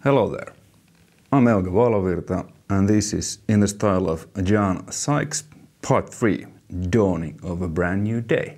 Hello there, I'm Euge Valovirta and this is in the style of John Sykes, Part 3, Dawning of a Brand New Day.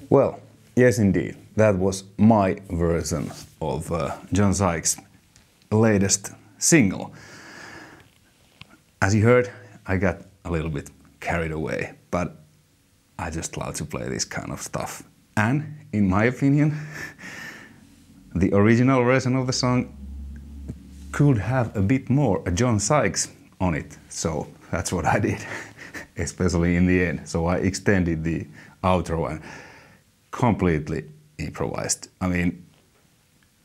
Well, yes indeed, that was my version of John Sykes' latest single. As you heard, I got a little bit carried away, but I just love to play this kind of stuff. And in my opinion, the original version of the song could have a bit more John Sykes on it, so that's what I did, especially in the end. So I extended the outro and completely improvised. I mean,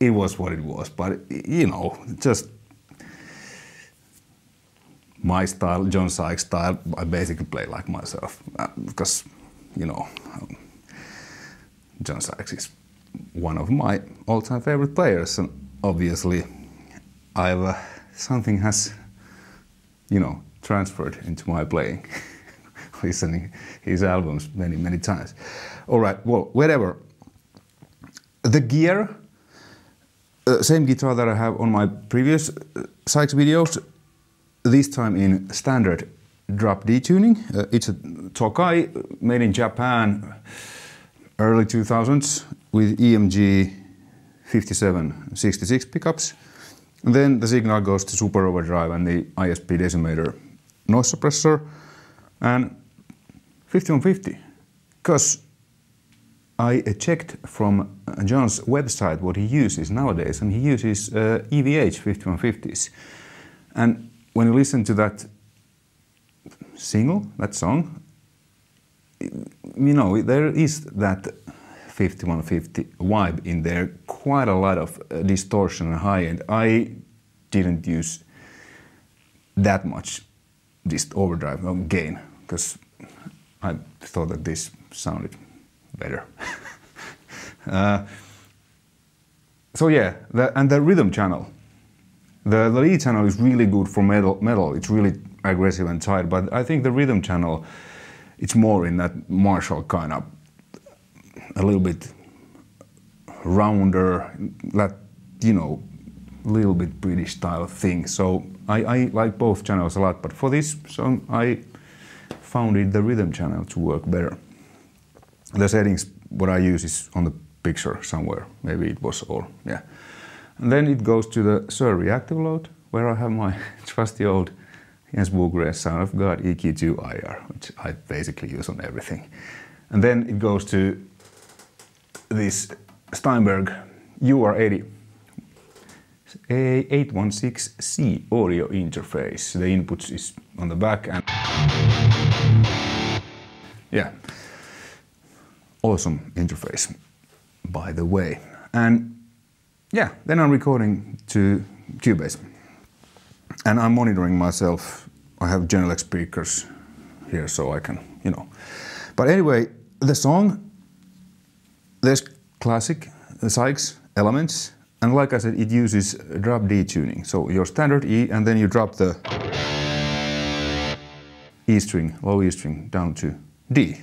it was what it was, but you know, just my style, John Sykes style, I basically play like myself, because, you know, John Sykes is one of my all-time favorite players, and obviously something has, you know, transferred into my playing, listening his albums many, many times. All right, well, whatever. The gear, same guitar that I have on my previous Sykes videos, this time in standard drop D tuning. It's a Tokai made in Japan, early 2000s, with EMG 5766 pickups. And then the signal goes to Super Overdrive and the ISP Decimator noise suppressor and 5150. Because I checked from John's website what he uses nowadays, and he uses EVH 5150s. And when you listen to that single, that song, you know, there is that 5150 vibe in there, quite a lot of distortion and high end. I didn't use that much this overdrive gain, because I thought that this sounded better. So yeah, and the rhythm channel. The lead channel is really good for metal. It's really aggressive and tight, but I think the rhythm channel, it's more in that Marshall kind of, a little bit rounder, that, you know, little bit British style thing. So I like both channels a lot, but for this song I found the rhythm channel to work better. The settings, what I use is on the picture somewhere. Maybe it was all, yeah. And then it goes to the Sir reactive load, where I have my trusty old Jens Bugre's Sound of God EQ2 IR, which I basically use on everything. And then it goes to this Steinberg UR816C audio interface. The inputs is on the back, and yeah, awesome interface, by the way. And yeah, then I'm recording to Cubase, and I'm monitoring myself. I have Genelec speakers here, so I can, you know. But anyway, the song, there's classic Sykes elements, and like I said, it uses drop D tuning. So your standard E, and then you drop the E string, low E string, down to D.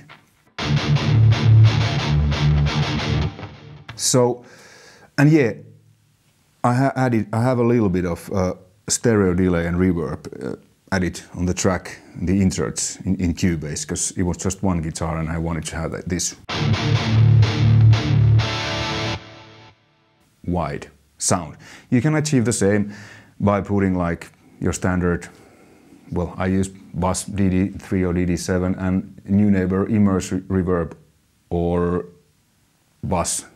So, and yeah, I have a little bit of stereo delay and reverb added on the track, the inserts in Cubase, because it was just one guitar and I wanted to have this wide sound. You can achieve the same by putting like your standard, well, I use Bass DD3 or DD7 and Neunaber Immerse reverb, or Bass,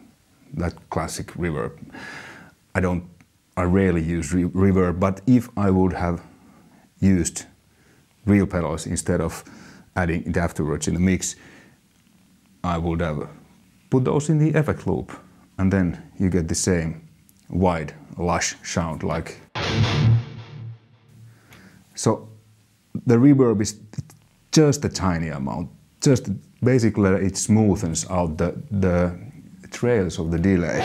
that classic reverb. I rarely use reverb, but if I would have used real pedals instead of adding it afterwards in the mix, I would have put those in the effect loop, and then you get the same wide, lush sound like. So the reverb is just a tiny amount, just basically it smoothens out the trails of the delay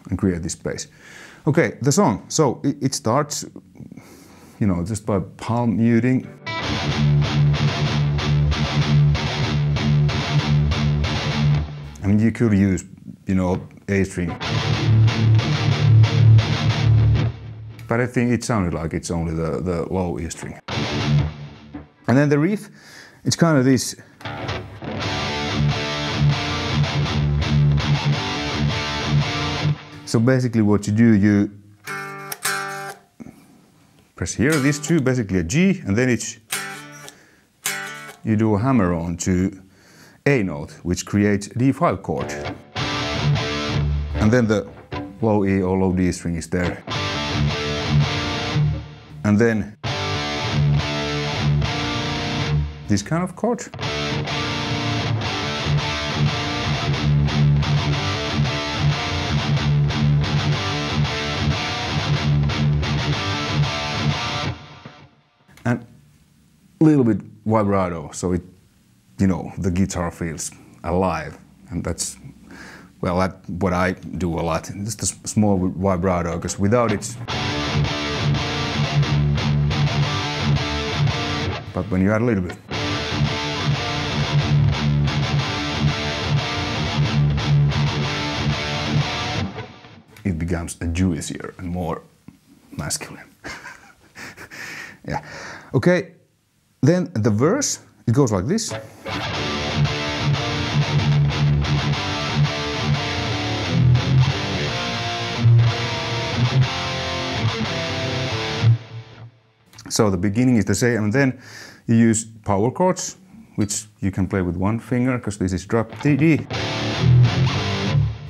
and create this space. Okay, the song. So it starts, you know, just by palm muting. I mean, you could use, you know, A string, but I think it sounded like it's only the low E string. And then the riff, it's kind of this. So basically what you do, you press here, these two, basically a G, and then you do a hammer on to A note, which creates a D5 chord. And then the low E or low D string is there. And then this kind of chord. And a little bit vibrato, so it, you know, the guitar feels alive, and that's, well, that's what I do a lot. Just a small vibrato, because without it, but when you add a little bit, it becomes a juicier and more masculine. Yeah. Okay. Then the verse, it goes like this. So the beginning is the same, and then you use power chords, which you can play with one finger, because this is drop D.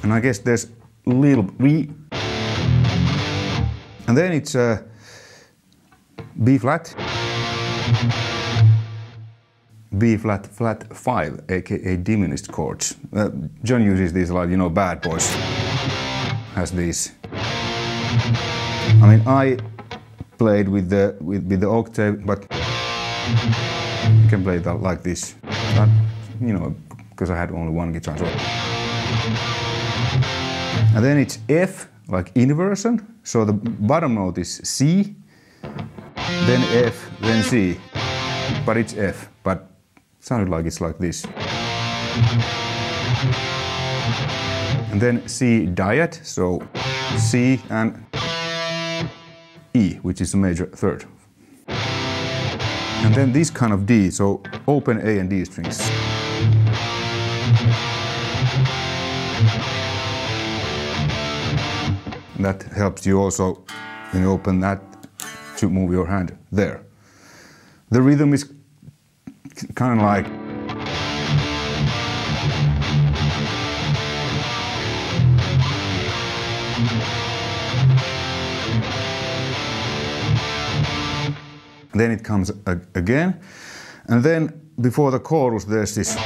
And I guess there's a little re. And then it's B flat, B flat, flat 5, aka diminished chords. John uses these a lot, you know, Bad Boys has these. I mean, I played with the octave, but you can play that like this. Not, you know, because I had only one guitar. So. And then it's F, like inversion. So the bottom note is C, then F, then C, but it's F, but it sounded like it's like this. And then C diet, so C and E, which is the major third. And then this kind of D, so open A and D strings. And that helps you also, when you open that, to move your hand there. The rhythm is kind of like then it comes again, and then before the chorus there's this.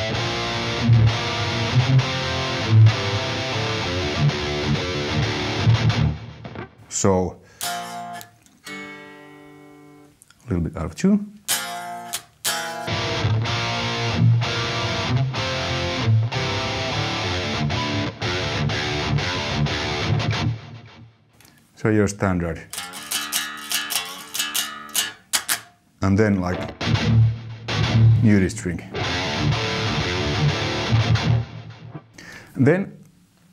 So a little bit out of tune. So your standard. And then like UD string. Then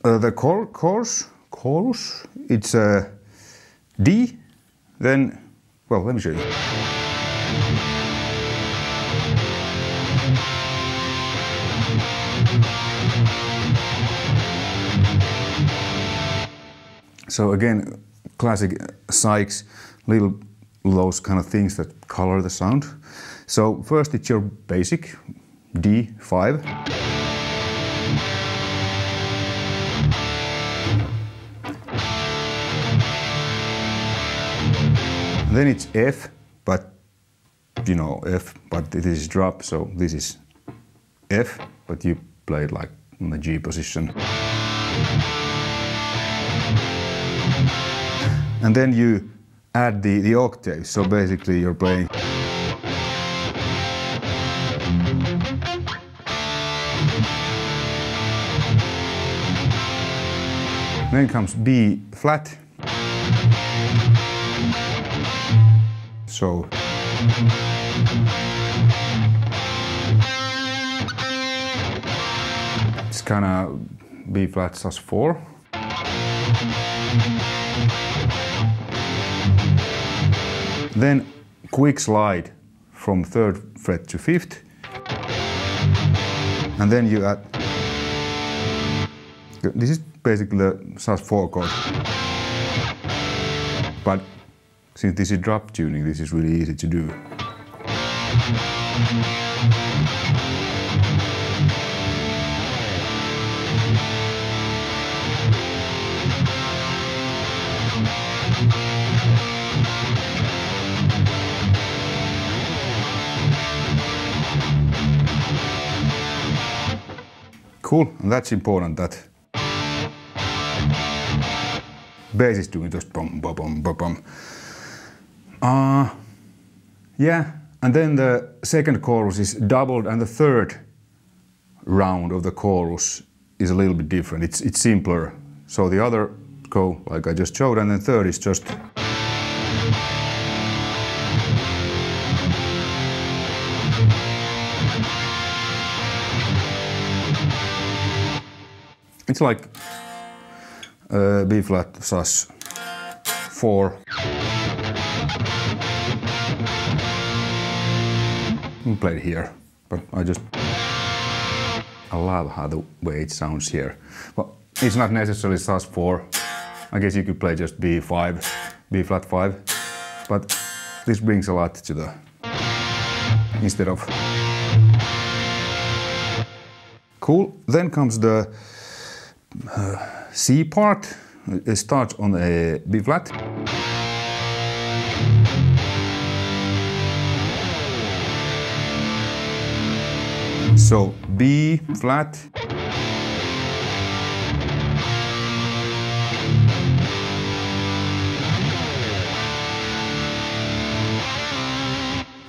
the chorus, it's a D, then, well, let me show you. So again, classic Sykes, little those kind of things that color the sound. So first it's your basic D5. Then it's F, but you know, F, but it is drop, so this is F, but you play it like in the G position. And then you add the octave, so basically you're playing. Then comes B flat. So it's kind of B flat sus4. Then quick slide from 3rd fret to 5th. And then you add, this is basically the sus4 chord. But since this is drop tuning, this is really easy to do. Cool, and that's important that bass is doing just bum bum bum bum bum. Yeah, and then the second chorus is doubled, and the third round of the chorus is a little bit different. It's simpler. So the other go like I just showed, and then third is just. It's like B flat sus 4. We played here, but I love how the way it sounds here. Well, it's not necessarily sus 4. I guess you could play just B5, B flat 5, but this brings a lot to the instead of. Cool. Then comes the C part. It starts on a B flat. So B flat.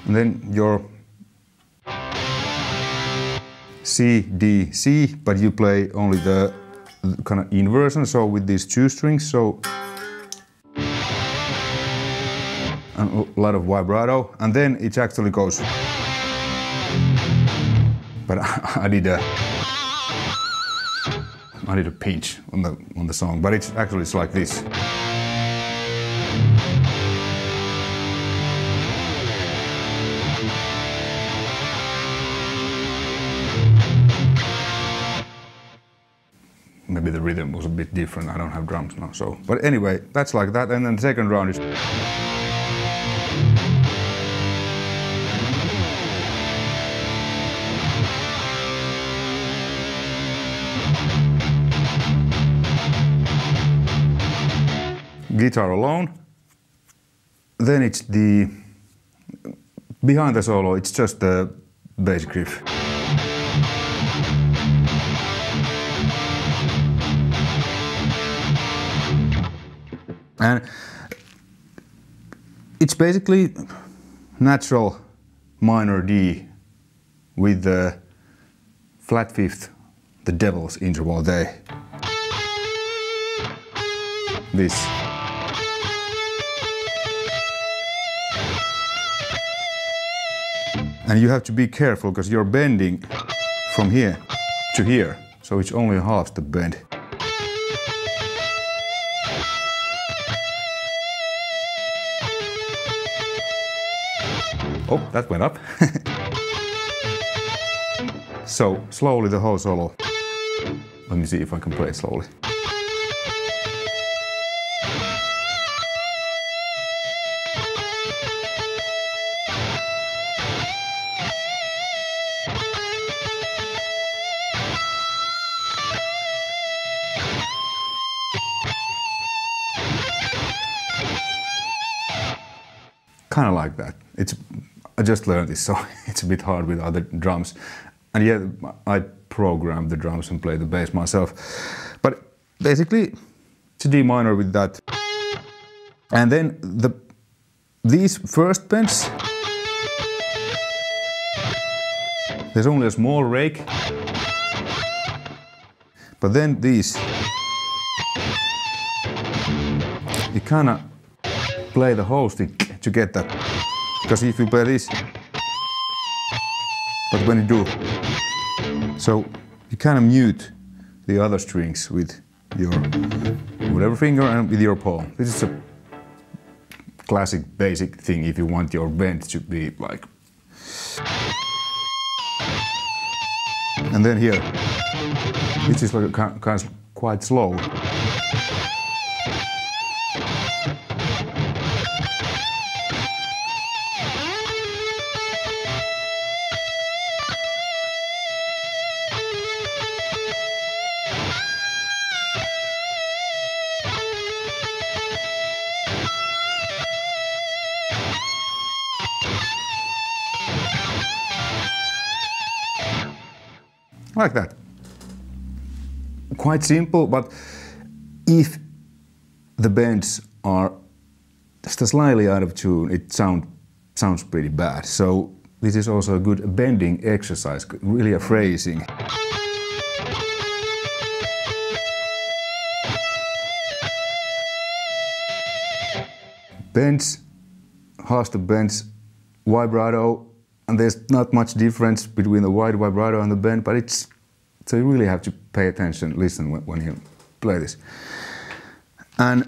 And then your C, D, C, but you play only the kind of inversion, so with these two strings, so and a lot of vibrato, and then it actually goes. But I did a pinch on the song, but it's like this. Maybe the rhythm was a bit different. I don't have drums now, so. But anyway, that's like that, and then the second round is. Guitar alone. Then it's the behind the solo. It's just the bass riff. And it's basically natural minor D with the flat fifth, the devil's interval there. This. And you have to be careful because you're bending from here to here, so it's only half the bend. Oh, that went up. So, slowly the whole solo. Let me see if I can play it slowly. Kind of like that. I just learned this, so it's a bit hard with other drums. And yeah, I programmed the drums and play the bass myself. But basically, it's a D minor with that. And then these first bends, there's only a small rake. But then these, you kind of play the whole stick to get that. Because if you play this, but when you do, so you kind of mute the other strings with your whatever finger and with your palm. This is a classic basic thing if you want your bend to be like. And then here, this is like kind of quite slow. Like that. Quite simple, but if the bends are just slightly out of tune, it sounds pretty bad. So this is also a good bending exercise, really a phrasing. Bends, Haaste bends, vibrato, and there's not much difference between the wide vibrato and the bend, but so you really have to pay attention, listen when you play this. And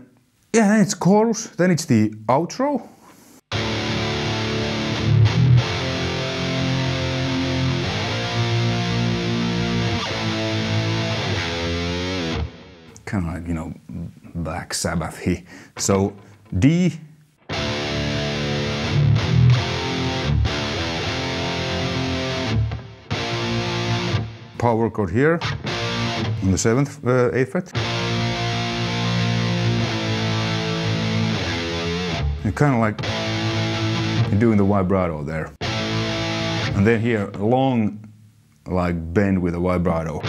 yeah, then it's chorus, then it's the outro. Kind of like, you know, Black Sabbath-y. So D, power chord here on the 7th, 8th fret. And kind of like doing the vibrato there. And then here, long like bend with a vibrato.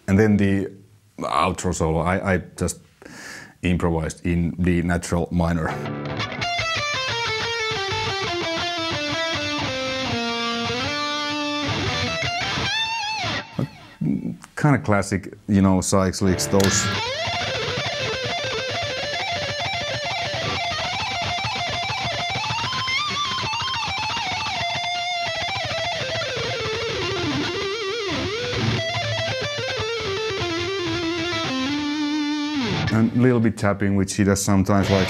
And then the outro solo, I just improvised in D natural minor. Kind of classic, you know, Sykes licks, those. And a little bit tapping, which he does sometimes, like.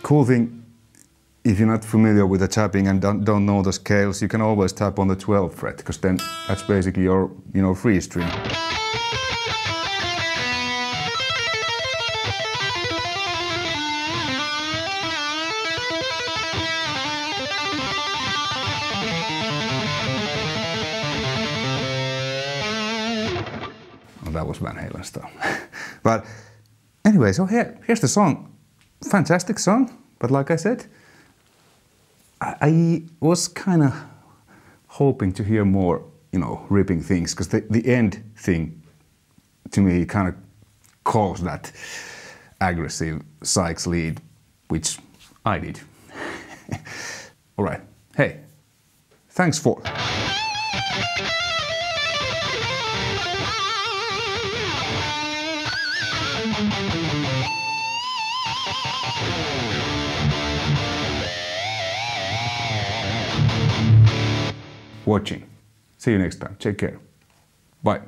Cool thing, if you're not familiar with the tapping and don't know the scales, you can always tap on the 12th fret, because then that's basically your, you know, free string. That was Van Halen stuff. But anyway, so here's the song. Fantastic song, but like I said, I was kind of hoping to hear more, you know, ripping things, because the end thing, to me, kind of caused that aggressive Sykes lead, which I did. All right. Hey, thanks for... watching. See you next time. Take care. Bye.